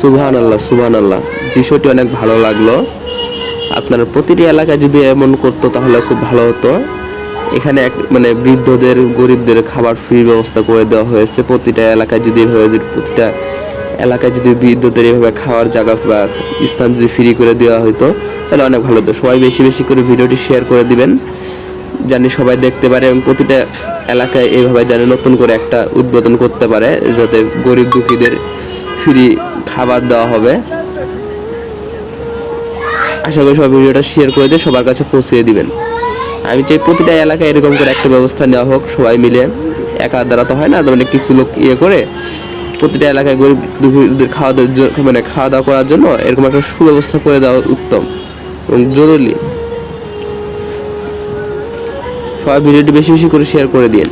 সুবহানাল্লাহ সুবহানাল্লাহ, বিষয়টি অনেক ভালো লাগলো। আপনার প্রতিটি এলাকায় যদি এমন করতো তাহলে খুব ভালো হতো। এখানে মানে বৃদ্ধদের গরিবদের খাবার ফ্রি ব্যবস্থা করে দেওয়া হয়েছে। প্রতিটা এলাকায় যদি প্রতিটা এলাকায় যদি বৃদ্ধদের এভাবে খাওয়ার জায়গা বা স্থান যদি ফ্রি করে দেওয়া হতো তাহলে অনেক ভালো হতো। সবাই বেশি বেশি করে ভিডিওটি শেয়ার করে দিবেন, জানি সবাই দেখতে পারে, এবং প্রতিটা এলাকায় এইভাবে জানি নতুন করে একটা উদ্বোধন করতে পারে, যাতে গরিব দুঃখীদের ফ্রি খাবার দেওয়া হবে। আশা করি সবাই ভিডিওটা শেয়ার করে দিয়ে সবার কাছে পৌঁছে দিবেন। আমি চাই প্রতিটা এলাকায় এরকম করে একটা ব্যবস্থা নেওয়া হোক, সবাই মিলে, একা দ্বারা তো হয় না, মানে কিছু লোক করে প্রতিটা এলাকায় গরিব দুঃখীদের খাওয়া দাওয়া করার জন্য এরকম একটা সুব্যবস্থা করে দেওয়া উত্তম এবং জরুরি। সবাই ভিডিওটি বেশি বেশি করে শেয়ার করে দিন।